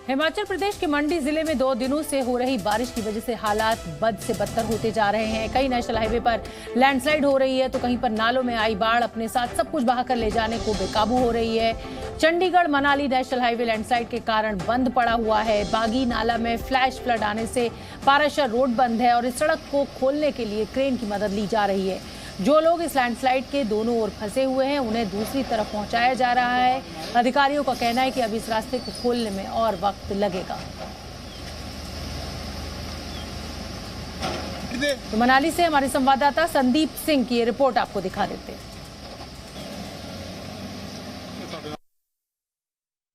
हिमाचल प्रदेश के मंडी जिले में 2 दिनों से हो रही बारिश की वजह से हालात बद से बदतर होते जा रहे हैं। कई नेशनल हाईवे पर लैंडस्लाइड हो रही है तो कहीं पर नालों में आई बाढ़ अपने साथ सब कुछ बहाकर ले जाने को बेकाबू हो रही है। Chandigarh Manali national highway landslide के कारण बंद पड़ा हुआ है। बागी नाला में फ्लैश फ्लड आने से पाराशर रोड बंद है और इस सड़क को खोलने के लिए क्रेन की मदद ली जा रही है। जो लोग इस लैंडस्लाइड के दोनों ओर फंसे हुए हैं उन्हें दूसरी तरफ पहुंचाया जा रहा है। अधिकारियों का कहना है कि अब इस रास्ते को खोलने में और वक्त लगेगा। तो मनाली से हमारे संवाददाता संदीप सिंह की ये रिपोर्ट आपको दिखा देते हैं।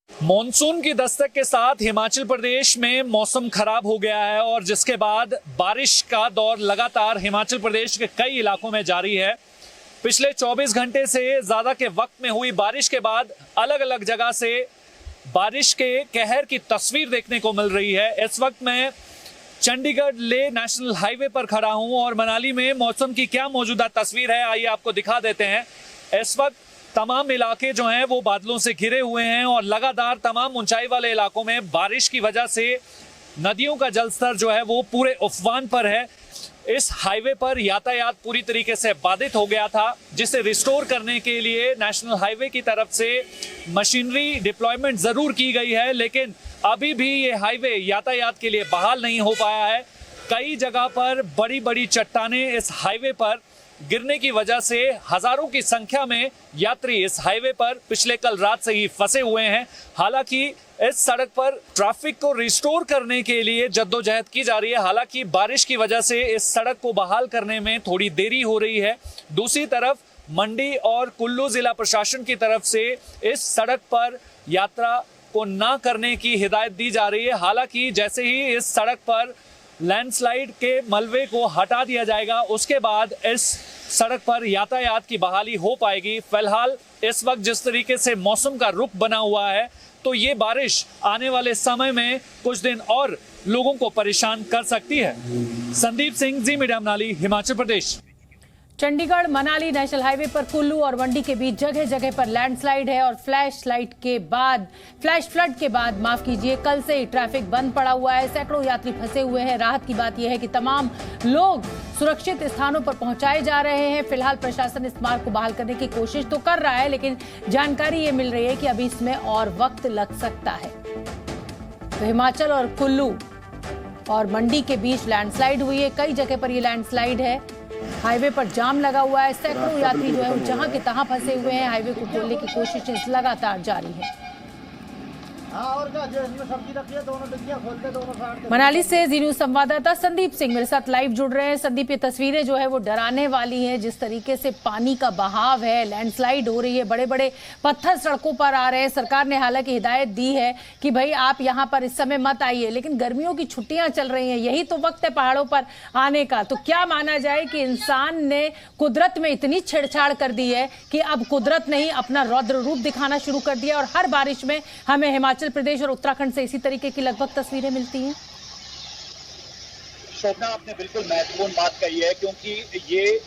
मॉनसून की दस्तक के साथ हिमाचल प्रदेश में मौसम खराब हो गया है और जिसके बाद बारिश का दौर लगातार हिमाचल प्रदेश के कई इलाकों में जारी है। पिछले 24 घंटे से ज्यादा के वक्त में हुई बारिश के बाद अलग अलग जगह से बारिश के कहर की तस्वीर देखने को मिल रही है। इस वक्त मैं चंडीगढ़ ले नेशनल हाईवे पर खड़ा हूं और मनाली में मौसम की क्या मौजूदा तस्वीर है आइए आपको दिखा देते हैं। इस वक्त तमाम इलाके जो हैं वो बादलों से घिरे हुए हैं और लगातार तमाम ऊंचाई वाले इलाकों में बारिश की वजह से नदियों का जलस्तर जो है वो पूरे उफान पर है। इस हाईवे पर यातायात पूरी तरीके से बाधित हो गया था, जिसे रिस्टोर करने के लिए नेशनल हाईवे की तरफ से मशीनरी डिप्लॉयमेंट जरूर की गई है, लेकिन अभी भी ये हाईवे यातायात के लिए बहाल नहीं हो पाया है। कई जगह पर बड़ी बड़ी चट्टानें इस हाईवे पर गिरने की वजह से हजारों की संख्या में यात्री इस हाईवे पर पिछले कल रात से ही फंसे हुए हैं। हालांकि इस सड़क पर ट्रैफिक को रिस्टोर करने के लिए जद्दोजहद की जा रही है। हालांकि बारिश की वजह से इस सड़क को बहाल करने में थोड़ी देरी हो रही है। दूसरी तरफ मंडी और कुल्लू जिला प्रशासन की तरफ से इस सड़क पर यात्रा को ना करने की हिदायत दी जा रही है। हालांकि जैसे ही इस सड़क पर लैंडस्लाइड के मलबे को हटा दिया जाएगा उसके बाद इस सड़क पर यातायात की बहाली हो पाएगी। फिलहाल इस वक्त जिस तरीके से मौसम का रुख बना हुआ है तो ये बारिश आने वाले समय में कुछ दिन और लोगों को परेशान कर सकती है। संदीप सिंह, जी media Manali, Himachal Pradesh. Chandigarh Manali national highway पर कुल्लू और मंडी के बीच जगह जगह पर लैंडस्लाइड है और फ्लैश फ्लड के बाद माफ कीजिए कल से ही ट्रैफिक बंद पड़ा हुआ है। सैकड़ों यात्री फंसे हुए हैं। राहत की बात यह है कि तमाम लोग सुरक्षित स्थानों पर पहुंचाए जा रहे हैं। फिलहाल प्रशासन इस मार्ग को बहाल करने की कोशिश तो कर रहा है, लेकिन जानकारी ये मिल रही है कि अभी इसमें और वक्त लग सकता है। तो हिमाचल और कुल्लू और मंडी के बीच लैंडस्लाइड हुई है। कई जगह पर ये लैंडस्लाइड है। हाईवे पर जाम लगा हुआ है। सैकड़ों यात्री जो है जहां के तहां फंसे हुए हैं। हाईवे को खोलने की कोशिशें लगातार जारी है। मनाली से जी न्यूज संवाददाता संदीप सिंह मेरे साथ लाइव जुड़ रहे हैं। संदीप, ये तस्वीरें जो है वो डराने वाली हैं। जिस तरीके से पानी का बहाव है, लैंडस्लाइड हो रही है, बड़े बड़े पत्थर सड़कों पर आ रहे हैं। सरकार ने हालांकि हिदायत दी है कि भाई आप यहाँ पर इस समय मत आइए, लेकिन गर्मियों की छुट्टियां चल रही हैं, यही तो वक्त है पहाड़ों पर आने का। तो क्या माना जाए कि इंसान ने कुदरत में इतनी छेड़छाड़ कर दी है कि अब कुदरत ने ही अपना रौद्र रूप दिखाना शुरू कर दिया और हर बारिश में हमें हिमाचल प्रदेश और उत्तराखंड से इसी तरीके की लगभग तस्वीरें मिलती हैं। शोभना, आपने बिल्कुल महत्वपूर्ण बात कही है, क्योंकि ये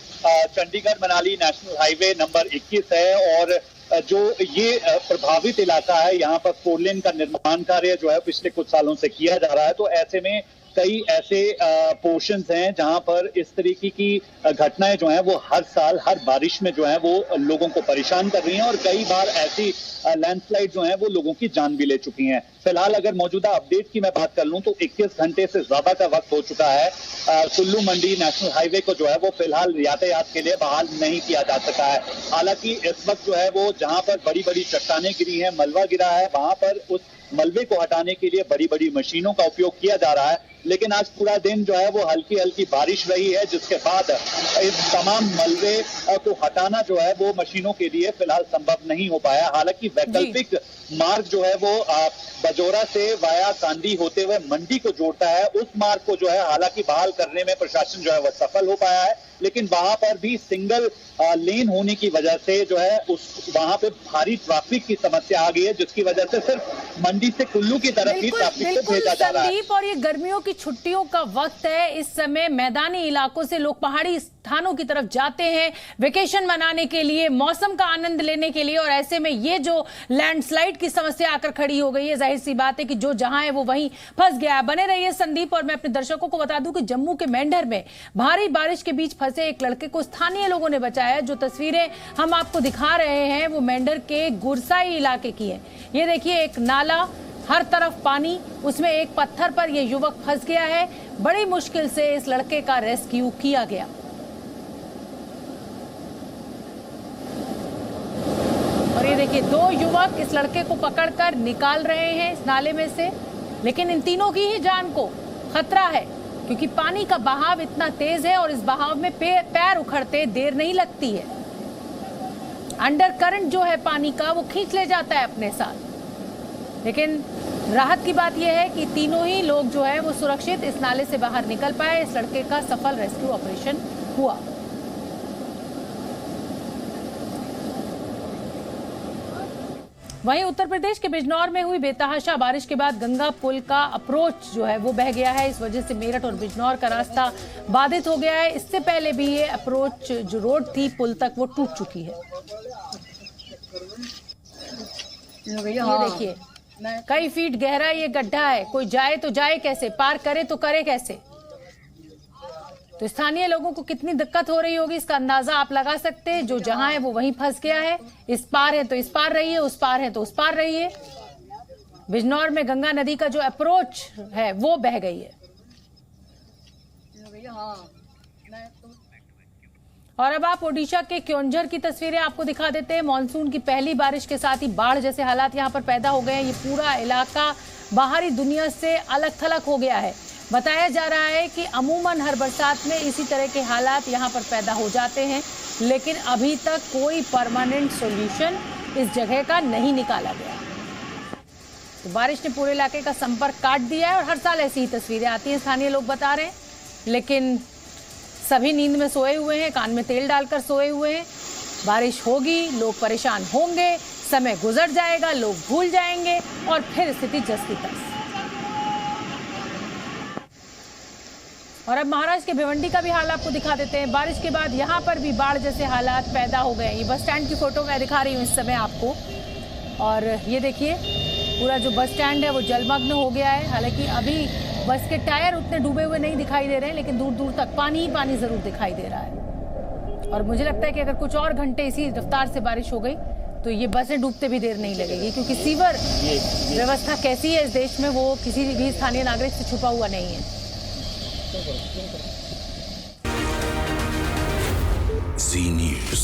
Chandigarh Manali national highway number 21 है और जो ये प्रभावित इलाका है, यहाँ पर 4 लेन का निर्माण कार्य जो है पिछले कुछ सालों से किया जा रहा है। तो ऐसे में कई ऐसे पोर्शंस हैं जहां पर इस तरीके की घटनाएं जो हैं वो हर साल हर बारिश में जो है वो लोगों को परेशान कर रही हैं और कई बार ऐसी लैंडस्लाइड जो है वो लोगों की जान भी ले चुकी हैं। फिलहाल अगर मौजूदा अपडेट की मैं बात कर लूं तो 21 घंटे से ज्यादा का वक्त हो चुका है। कुल्लू मंडी नेशनल हाईवे को जो है वो फिलहाल यातायात के लिए बहाल नहीं किया जा सका है। हालांकि इस वक्त जो है वो जहां पर बड़ी बड़ी चट्टानें गिरी हैं, मलबा गिरा है, वहां पर उस मलबे को हटाने के लिए बड़ी बड़ी मशीनों का उपयोग किया जा रहा है। लेकिन आज पूरा दिन जो है वो हल्की हल्की बारिश रही है, जिसके बाद इस तमाम मलबे को हटाना जो है वो मशीनों के लिए फिलहाल संभव नहीं हो पाया। हालांकि वैकल्पिक मार्ग जो है वो बजोरा से वाया कांडी होते हुए मंडी को जोड़ता है, उस मार्ग को जो है हालांकि बहाल करने में प्रशासन जो है वह सफल हो पाया है, लेकिन वहां पर भी सिंगल लेन होने की वजह से जो है वहां पे भारी ट्रैफिक की समस्या आ गई है, जिसकी वजह से सिर्फ मंडी मंडी से कुल्लू की तरफ ही ट्रैफिक को भेजा जा रहा है। संदीप, और ये गर्मियों की छुट्टियों का वक्त है, इस समय मैदानी इलाकों से लोग पहाड़ी स्थानों की तरफ जाते हैं वेकेशन मनाने के लिए, मौसम का आनंद लेने के लिए, और ऐसे में ये जो लैंडस्लाइड की समस्या आकर खड़ी हो गई है, जाहिर सी बात है कि जो जहां है वो वहीं फंस गया है। बने रहिए संदीप, और मैं अपने दर्शकों को बता दूं कि जम्मू के मेंढर में भारी बारिश के बीच फंसे एक लड़के को स्थानीय लोगों ने बचाया। जो तस्वीरें हम आपको दिखा रहे हैं वो मेंढर के गुरसाई इलाके की है। ये देखिए, एक नाला, हर तरफ पानी, उसमें एक पत्थर पर यह युवक फंस गया है। बड़ी मुश्किल से इस लड़के का रेस्क्यू किया गया। और ये देखिए, दो युवक इस लड़के को पकड़कर निकाल रहे हैं इस नाले में से, लेकिन इन तीनों की ही जान को खतरा है क्योंकि पानी का बहाव इतना तेज है और इस बहाव में पैर उखड़ते देर नहीं लगती है। अंडर करंट जो है पानी का वो खींच ले जाता है अपने साथ। लेकिन राहत की बात यह है कि तीनों ही लोग जो है वो सुरक्षित इस नाले से बाहर निकल पाए। इस लड़के का सफल रेस्क्यू ऑपरेशन हुआ। वहीं उत्तर प्रदेश के बिजनौर में हुई बेतहाशा बारिश के बाद गंगा पुल का अप्रोच जो है वो बह गया है। इस वजह से मेरठ और बिजनौर का रास्ता बाधित हो गया है। इससे पहले भी ये अप्रोच जो रोड थी पुल तक वो टूट चुकी है। ये देखिए, कई फीट गहरा ये गड्ढा है। कोई जाए तो जाए कैसे, पार करे तो करे कैसे। तो स्थानीय लोगों को कितनी दिक्कत हो रही होगी इसका अंदाजा आप लगा सकते हैं। जो जहां है वो वहीं फंस गया है। इस पार है तो इस पार रहिए, उस पार है तो उस पार रहिए। बिजनौर में गंगा नदी का जो अप्रोच है वो बह गई है। और अब आप ओडिशा के क्योंझर की तस्वीरें आपको दिखा देते हैं। मानसून की पहली बारिश के साथ ही बाढ़ जैसे हालात यहां पर पैदा हो गए हैं। ये पूरा इलाका बाहरी दुनिया से अलग थलग हो गया है। बताया जा रहा है कि अमूमन हर बरसात में इसी तरह के हालात यहां पर पैदा हो जाते हैं, लेकिन अभी तक कोई परमानेंट सॉल्यूशन इस जगह का नहीं निकाला गया। तो बारिश ने पूरे इलाके का संपर्क काट दिया है और हर साल ऐसी ही तस्वीरें आती हैं, स्थानीय लोग बता रहे हैं। लेकिन सभी नींद में सोए हुए हैं, कान में तेल डालकर सोए हुए हैं। बारिश होगी, लोग परेशान होंगे, समय गुजर जाएगा, लोग भूल जाएंगे और फिर स्थिति जस की तस। और अब महाराष्ट्र के भिवंडी का भी हाल आपको दिखा देते हैं। बारिश के बाद यहाँ पर भी बाढ़ जैसे हालात पैदा हो गए। ये बस स्टैंड की फोटो मैं दिखा रही हूँ इस समय आपको। और ये देखिए, पूरा जो बस स्टैंड है वो जलमग्न हो गया है। हालांकि अभी बस के टायर उतने डूबे हुए नहीं दिखाई दे रहे हैं, लेकिन दूर दूर तक पानी ही पानी जरूर दिखाई दे रहा है। और मुझे लगता है कि अगर कुछ और घंटे इसी रफ्तार से बारिश हो गई तो ये बसें डूबते भी देर नहीं लगेगी, क्योंकि सीवर व्यवस्था कैसी है इस देश में वो किसी भी स्थानीय नागरिक से छुपा हुआ नहीं है। Zee News.